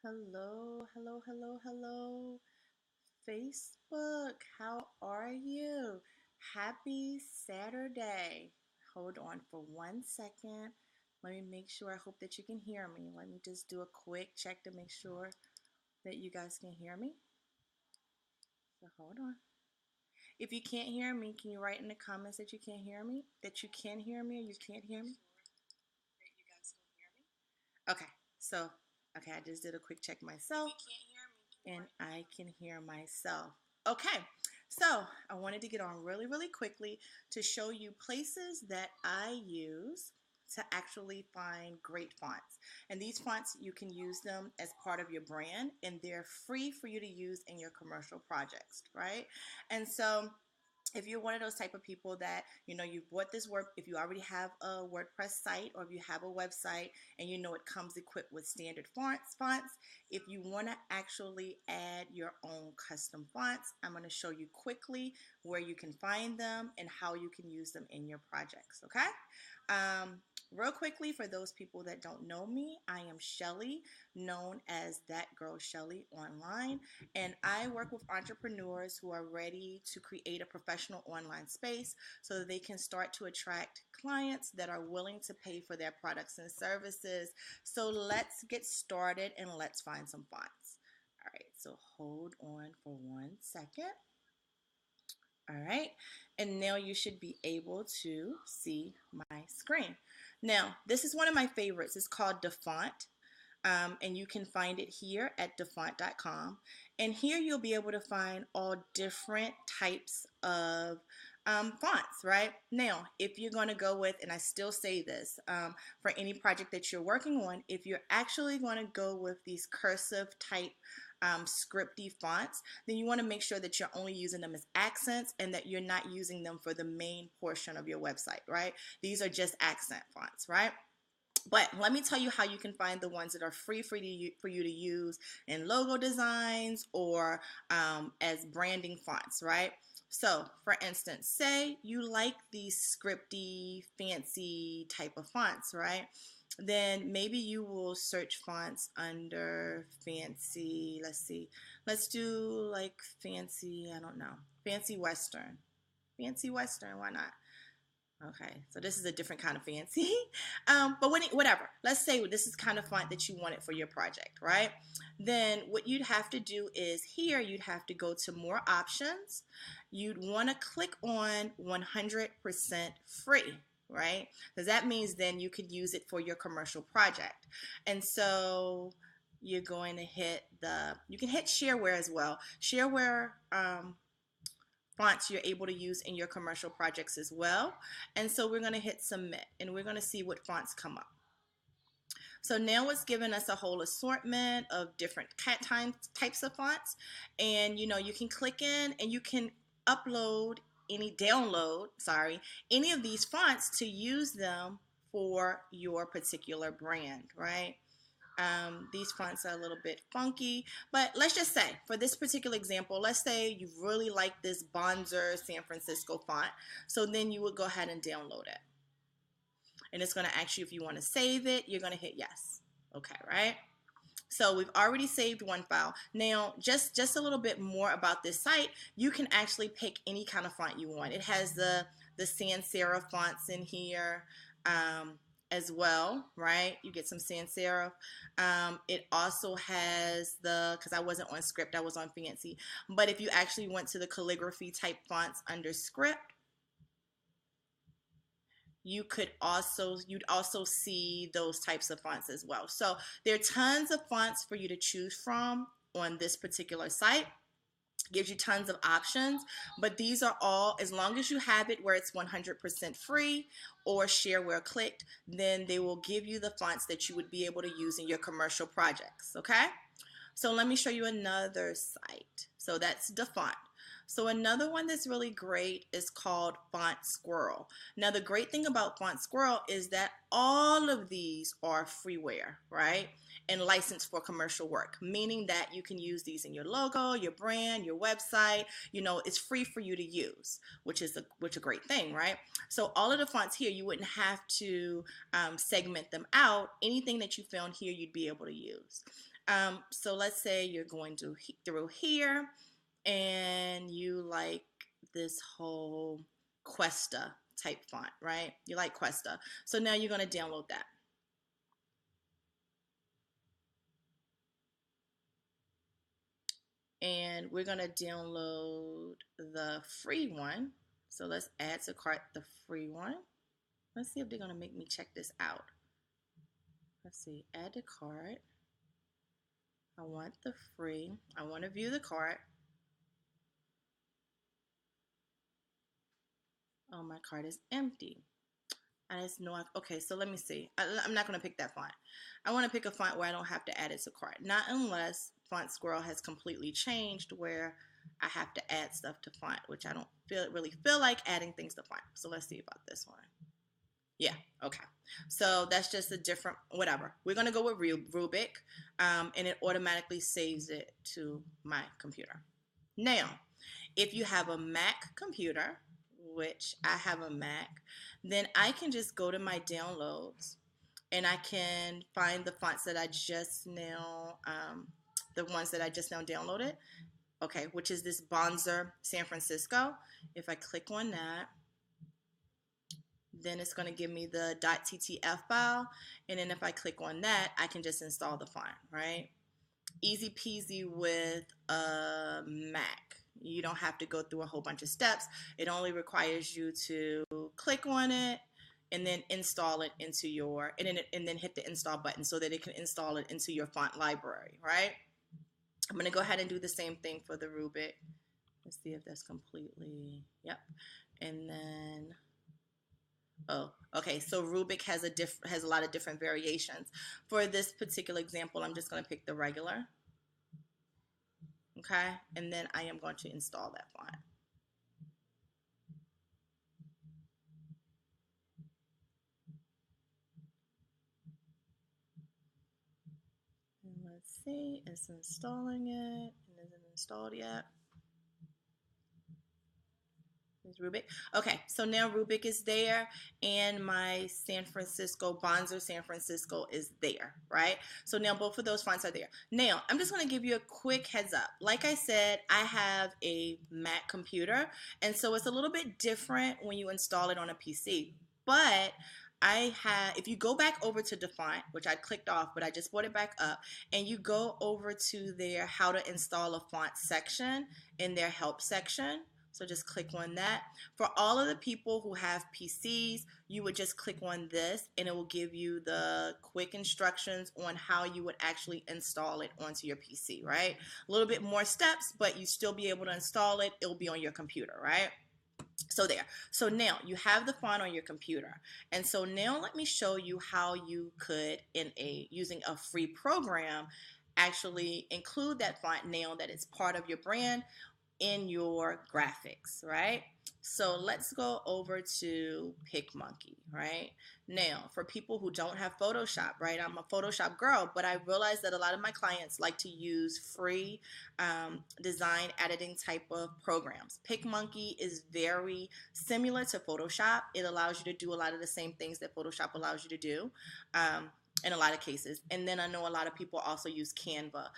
Hello, hello, hello, hello. Facebook, how are you? Happy Saturday. Hold on for 1 second. Let me make sure. I hope that you can hear me. Let me just do a quick check to make sure that you guys can hear me. So hold on. If you can't hear me, can you write in the comments that you can't hear me? That you can hear me or you can't hear me? Okay, so, okay, I just did a quick check myself and I can hear myself. Okay, so I wanted to get on really, really quickly to show you places that I use to actually find great fonts. And these fonts, you can use them as part of your brand and they're free for you to use in your commercial projects, right? And so if you're one of those type of people that you bought this work, if you already have a WordPress site or if you have a website and it comes equipped with standard fonts, if you want to actually add your own custom fonts, I'm going to show you quickly where you can find them and how you can use them in your projects. Okay. Real quickly, for those people that don't know me, I am Shelley, known as That Girl Shelley online, and I work with entrepreneurs who are ready to create a professional online space so that they can start to attract clients that are willing to pay for their products and services. So let's get started and let's find some fonts. All right, so hold on for 1 second. All right, and now you should be able to see my screen. Now, this is one of my favorites. It's called Dafont. And you can find it here at dafont.com. And here you'll be able to find all different types of fonts, right? Now, if you're going to go with, and I still say this, for any project that you're working on, if you're actually going to go with these cursive type scripty fonts, then you want to make sure that you're only using them as accents and that you're not using them for the main portion of your website, right? These are just accent fonts, right? But let me tell you how you can find the ones that are free for you to use in logo designs or as branding fonts, right? So, for instance, say you like these scripty, fancy type of fonts, right? Then maybe you will search fonts under fancy. Let's see. Let's do like fancy, I don't know, fancy Western. Fancy Western, why not? Okay, so this is a different kind of fancy. But whatever, let's say this is kind of font that you wanted for your project, right? Then what you'd have to do is here, you'd have to go to more options. You'd want to click on 100% free, right? Because that means then you could use it for your commercial project. And so you're going to you can hit shareware as well. Shareware, fonts you're able to use in your commercial projects as well. And so we're going to hit submit and we're going to see what fonts come up. So now it's given us a whole assortment of different types of fonts. And you can click in and you can download any of these fonts to use them for your particular brand, right? These fonts are a little bit funky, but let's just say for this particular example, let's say you really like this Bonzer San Francisco font. So then you would go ahead and download it. And it's going to ask you if you want to save it. You're going to hit yes. Okay, right? So we've already saved one file. Now, just a little bit more about this site. You can actually pick any kind of font you want. It has the sans serif fonts in here. As well, right? You get some sans serif. It also has because I wasn't on script, I was on fancy. But if you actually went to the calligraphy type fonts under script, you'd also see those types of fonts as well. So there are tons of fonts for you to choose from on this particular site. Gives you tons of options, but these are all, as long as you have it where it's 100% free or shareware clicked, then they will give you the fonts that you would be able to use in your commercial projects, okay? So let me show you another site. So that's Dafont. So another one that's really great is called Font Squirrel. Now the great thing about Font Squirrel is that all of these are freeware, right? And licensed for commercial work, meaning that you can use these in your logo, your brand, your website. You know, it's free for you to use, which is a great thing, right? So all of the fonts here, you wouldn't have to segment them out. Anything that you found here, you'd be able to use. So let's say you're going through here and you like this whole Cuesta type font, right? You like Cuesta. So now you're going to download that. And we're going to download the free one. So let's add to cart the free one. Let's see if they're going to make me check this out. Let's see, add to cart. I want the free. I want to view the cart. Oh, my cart is empty. I just know, okay, so let me see. I'm not going to pick that font. I want to pick a font where I don't have to add it to cart. Not unless Font Squirrel has completely changed where I have to add stuff to font, which I don't really feel like adding things to font. So let's see about this one. Yeah, okay. So that's just a different, whatever. We're going to go with Rubik, and it automatically saves it to my computer. Now, if you have a Mac computer, which I have a Mac, then I can just go to my downloads and I can find the fonts that I just now, the ones that I just now downloaded, okay, which is this Bonzer San Francisco. If I click on that, then it's going to give me the .ttf file, and then if I click on that, I can just install the font, right? Easy peasy with a Mac. You don't have to go through a whole bunch of steps. It only requires you to click on it and then install it into your, and then hit the install button so that it can install it into your font library, right? I'm going to go ahead and do the same thing for the Rubik. Let's see if that's completely, yep. And then, oh, okay, so Rubik has a lot of different variations. For this particular example, I'm just going to pick the regular. Okay, and then I am going to install that font. And let's see, it's installing it. It isn't installed yet. Rubik. Okay, so now Rubik is there and my San Francisco, Bonzer San Francisco is there, right? So now both of those fonts are there. Now, I'm just going to give you a quick heads up. Like I said, I have a Mac computer, and so it's a little bit different when you install it on a PC. But if you go back over to Dafont, which I clicked off, but I just brought it back up, and you go over to their how to install a font section in their help section. So just click on that. For all of the people who have PCs, you would just click on this and it will give you the quick instructions on how you would actually install it onto your PC, right? A little bit more steps, but you still be able to install it. It'll be on your computer, right? So there. So now you have the font on your computer. And so now let me show you how you could, using a free program, actually include that font now that it's part of your brand in your graphics, right? So let's go over to Picmonkey, right? Now, for people who don't have Photoshop, right? I'm a Photoshop girl, but I realize that a lot of my clients like to use free design editing type of programs. Picmonkey is very similar to Photoshop. It allows you to do a lot of the same things that Photoshop allows you to do. In a lot of cases. And then I know a lot of people also use Canva.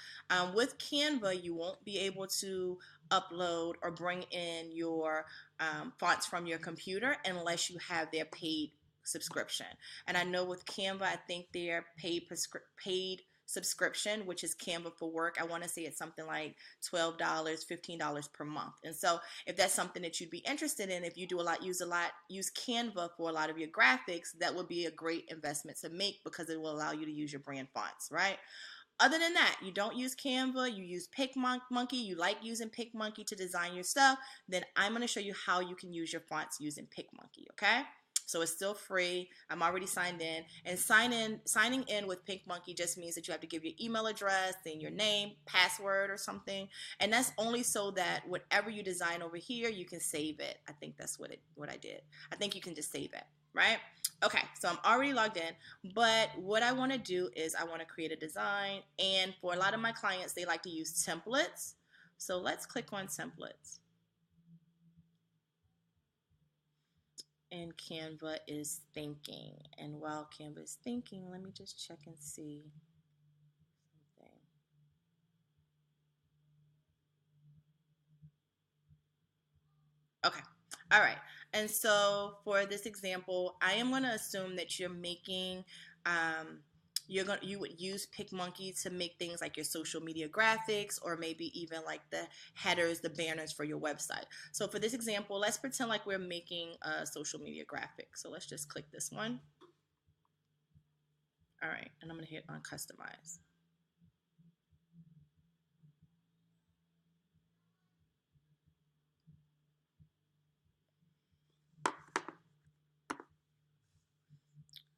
With Canva, you won't be able to upload or bring in your fonts from your computer unless you have their paid subscription. And I know with Canva, I think their paid subscription, which is Canva for Work, I want to say it's something like $12, $15 per month. And so if that's something that you'd be interested in, if you do use Canva for a lot of your graphics, that would be a great investment to make because it will allow you to use your brand fonts, right? Other than that, you don't use Canva, you use Picmonkey, you like using Picmonkey to design your stuff, then I'm going to show you how you can use your fonts using Picmonkey, okay? So it's still free. I'm already signed in. And signing in with Picmonkey just means that you have to give your email address, then your name, password or something. And that's only so that whatever you design over here, you can save it. I think that's what I did. I think you can just save it, right? Okay, so I'm already logged in, but what I want to do is I want to create a design, and for a lot of my clients, they like to use templates. So let's click on templates. And Canva is thinking. And while Canva is thinking, let me just check and see something. Okay. All right. And so for this example, I am going to assume that you're making, you would use Picmonkey to make things like your social media graphics, or maybe even like the headers, the banners for your website. So for this example, let's pretend like we're making a social media graphic. So let's just click this one. All right. And I'm going to hit on customize.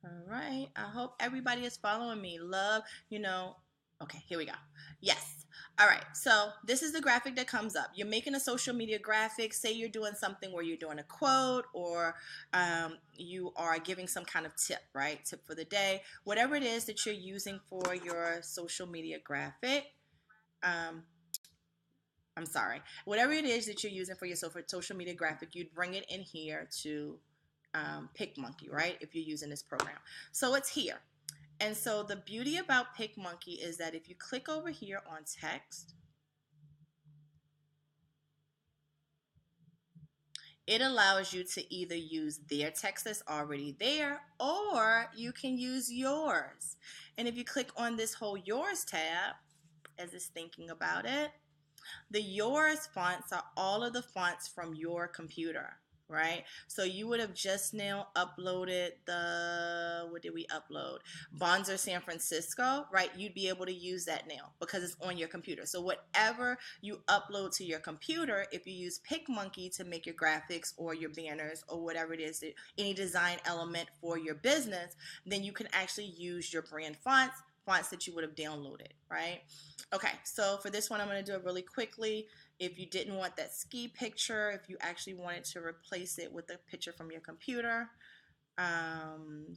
All right. I hope everybody is following me. Love, Okay, here we go. Yes. All right. So this is the graphic that comes up. You're making a social media graphic. Say you're doing something where you're doing a quote, or you are giving some kind of tip, right? Tip for the day. Whatever it is that you're using for your social media graphic. I'm sorry. Whatever it is that you're using for your social media graphic, you'd bring it in here to Picmonkey, right? If you're using this program. So it's here. And so the beauty about Picmonkey is that if you click over here on text, it allows you to either use their text that's already there, or you can use yours. And if you click on this whole yours tab, as it's thinking about it, the yours fonts are all of the fonts from your computer, right? So you would have just now uploaded what did we upload? Bonzer San Francisco, right? You'd be able to use that now because it's on your computer. So whatever you upload to your computer, if you use Picmonkey to make your graphics or your banners or whatever it is, any design element for your business, then you can actually use your brand fonts that you would have downloaded, right? Okay, so for this one, I'm going to do it really quickly. If you didn't want that ski picture, if you actually wanted to replace it with a picture from your computer,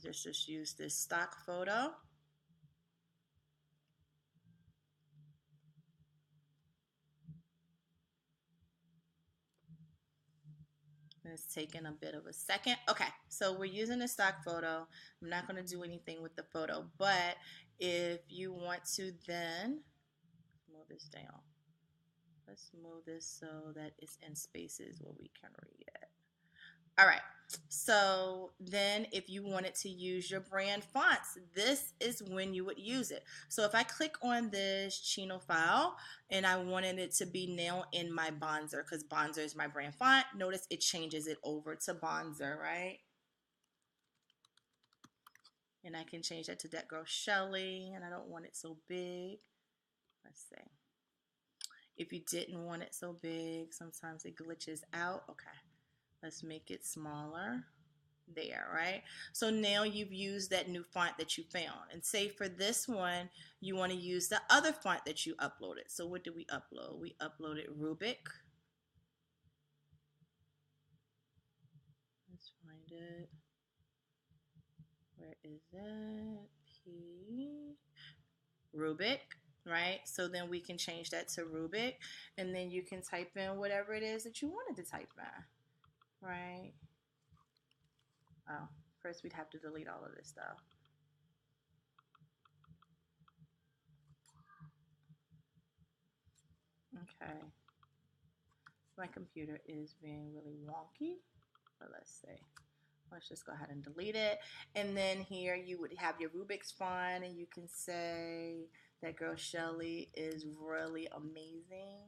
just use this stock photo. And it's taking a bit of a second. Okay, so we're using a stock photo. I'm not going to do anything with the photo, but if you want to then move this down. Let's move this so that it's in spaces where we can read it. All right, so then if you wanted to use your brand fonts, this is when you would use it. So if I click on this Chino file and I wanted it to be now in my Bonzer, because Bonzer is my brand font, notice it changes it over to Bonzer, right? And I can change that to That Girl Shelley, and I don't want it so big. Let's see. If you didn't want it so big, sometimes it glitches out. Okay. Let's make it smaller. There, right? So now you've used that new font that you found. And say for this one, you want to use the other font that you uploaded. So what did we upload? We uploaded Rubik. Let's find it. Where is it? Rubik, right? So then we can change that to Rubik, and then you can type in whatever it is that you wanted to type in, right? Oh, first we'd have to delete all of this stuff. Okay. My computer is being really wonky, but let's see. Let's just go ahead and delete it. And then here you would have your Rubik's font, and you can say That Girl Shelley is really amazing,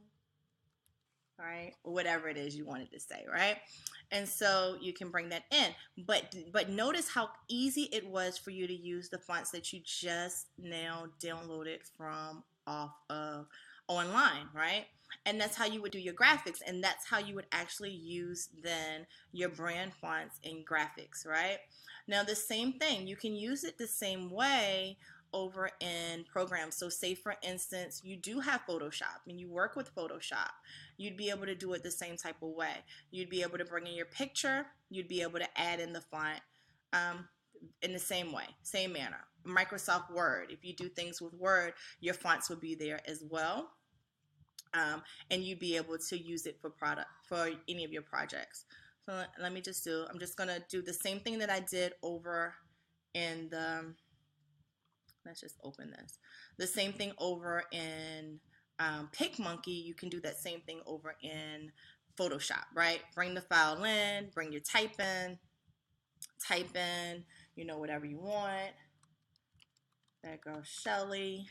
right? Whatever it is you wanted to say, right? And so you can bring that in. But notice how easy it was for you to use the fonts that you just now downloaded from off of online, right? And that's how you would do your graphics, and that's how you would actually use then your brand fonts and graphics, right? Now the same thing, you can use it the same way over in programs. So say for instance you do have Photoshop and you work with Photoshop, you'd be able to do it the same type of way. You'd be able to bring in your picture, you'd be able to add in the font in the same way, same manner. Microsoft Word, if you do things with Word, your fonts would be there as well. And you'd be able to use it for any of your projects. So let me just do, I'm just going to do the same thing that I did over in the, let's just open this. The same thing over in Picmonkey, you can do that same thing over in Photoshop, right? Bring the file in, bring your type in, you know, whatever you want. There goes Shelley.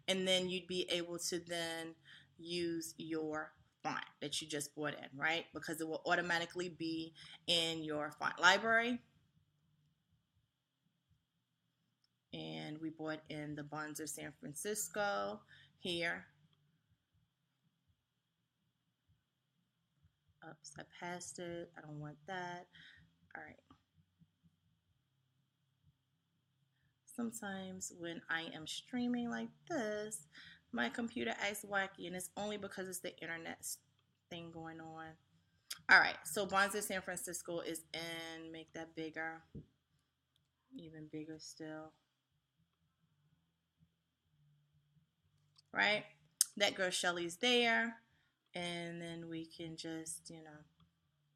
And then you'd be able to then use your font that you just brought in, right? Because it will automatically be in your font library. And we brought in the Bonzer San Francisco here. Oops, I passed it. I don't want that. All right. Sometimes when I am streaming like this, my computer acts wacky, and it's only because it's the internet thing going on. All right, so Bonzer San Francisco is in. Make that bigger, even bigger still. Right, that girl Shelley's there, and then we can just, you know,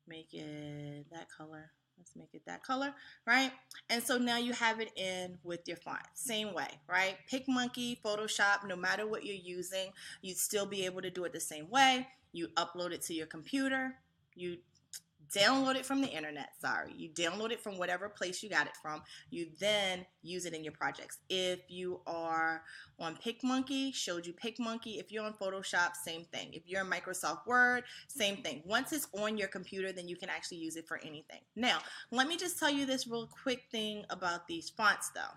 make it that color. Let's make it that color, right? And so now you have it in with your font. Same way, right? Picmonkey, Photoshop, no matter what you're using, you'd still be able to do it the same way. You upload it to your computer. You download it from the internet, sorry. You download it from whatever place you got it from. You then use it in your projects. If you are on Picmonkey, showed you Picmonkey. If you're on Photoshop, same thing. If you're in Microsoft Word, same thing. Once it's on your computer, then you can actually use it for anything. Now, let me just tell you this real quick thing about these fonts though.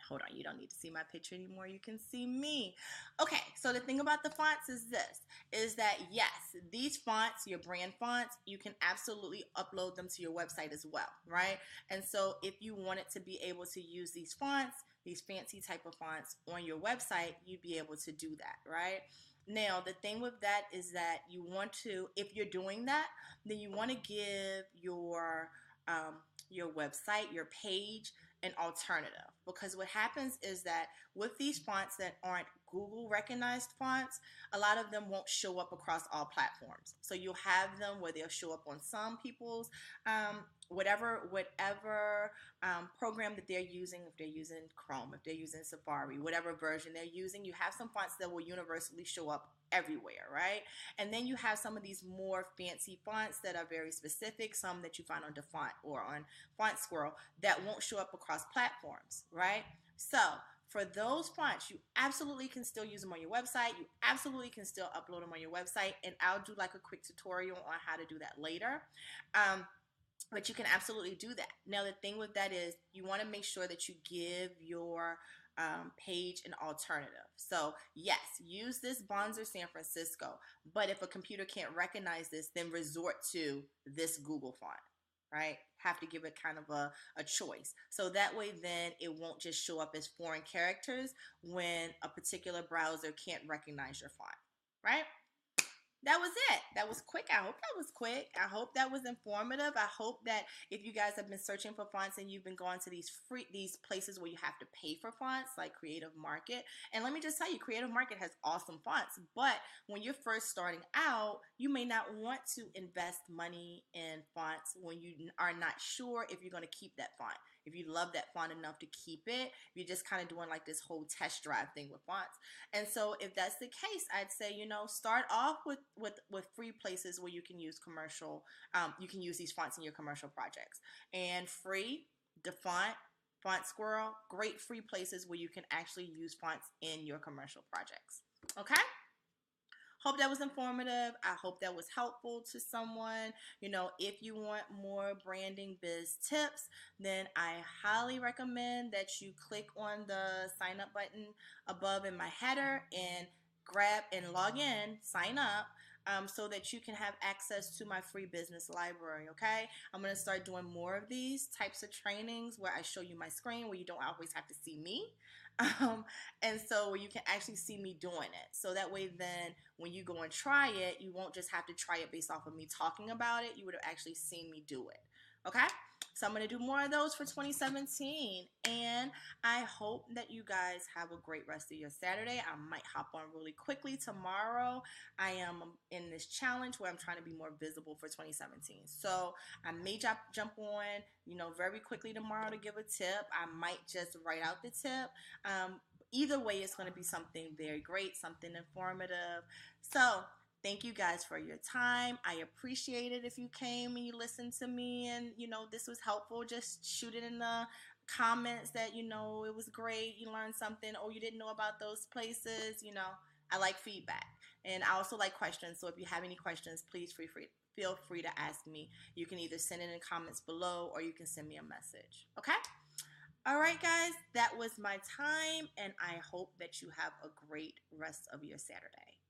Hold on, you don't need to see my picture anymore. You can see me. Okay, so the thing about the fonts is this, is that yes, these fonts, your brand fonts, you can absolutely upload them to your website as well, right? And so if you wanted to be able to use these fonts, these fancy type of fonts on your website, you'd be able to do that, right? Now, the thing with that is that you want to, if you're doing that, then you want to give your website, your page, an alternative, because what happens is that with these fonts that aren't Google recognized fonts, a lot of them won't show up across all platforms. So you'll have them where they'll show up on some people's whatever program that they're using. If they're using Chrome, if they're using Safari, whatever version they're using, you have some fonts that will universally show up everywhere, right? And then you have some of these more fancy fonts that are very specific, some that you find on Dafont or on Font Squirrel that won't show up across platforms, right? So for those fonts, you absolutely can still use them on your website. You absolutely can still upload them on your website, and I'll do like a quick tutorial on how to do that later. But you can absolutely do that. Now, the thing with that is you want to make sure that you give your page an alternative. So yes, use this Bonzer San Francisco, but if a computer can't recognize this, then resort to this Google font, right? Have to give it kind of a choice. So that way then it won't just show up as foreign characters when a particular browser can't recognize your font, right? That was it. That was quick. I hope that was quick. I hope that was informative. I hope that if you guys have been searching for fonts and you've been going to these places where you have to pay for fonts, like Creative Market. And let me just tell you, Creative Market has awesome fonts. But when you're first starting out, you may not want to invest money in fonts when you are not sure if you're going to keep that font. If you love that font enough to keep it, you're just kind of doing like this whole test drive thing with fonts. And so if that's the case, I'd say, you know, start off with free places where you can use commercial, you can use these fonts in your commercial projects. And free, Dafont, Font Squirrel, great free places where you can actually use fonts in your commercial projects. Okay? Hope that was informative. I hope that was helpful to someone. You know, if you want more branding biz tips, then I highly recommend that you click on the sign up button above in my header and grab and log in, sign up, so that you can have access to my free business library, okay? I'm going to start doing more of these types of trainings where I show you my screen, where you don't always have to see me. And so where you can actually see me doing it. So that way then when you go and try it, you won't just have to try it based off of me talking about it. You would have actually seen me do it. Okay? So I'm going to do more of those for 2017. And I hope that you guys have a great rest of your Saturday. I might hop on really quickly tomorrow. I am in this challenge where I'm trying to be more visible for 2017. So I may jump on, very quickly tomorrow to give a tip. I might just write out the tip. Either way, it's going to be something very great, something informative. So thank you guys for your time. I appreciate it if you came and you listened to me and, this was helpful. Just shoot it in the comments that, it was great. You learned something or you didn't know about those places. I like feedback. And I also like questions. So if you have any questions, please feel free to ask me. You can either send it in comments below or you can send me a message. Okay? All right, guys. That was my time. And I hope that you have a great rest of your Saturday.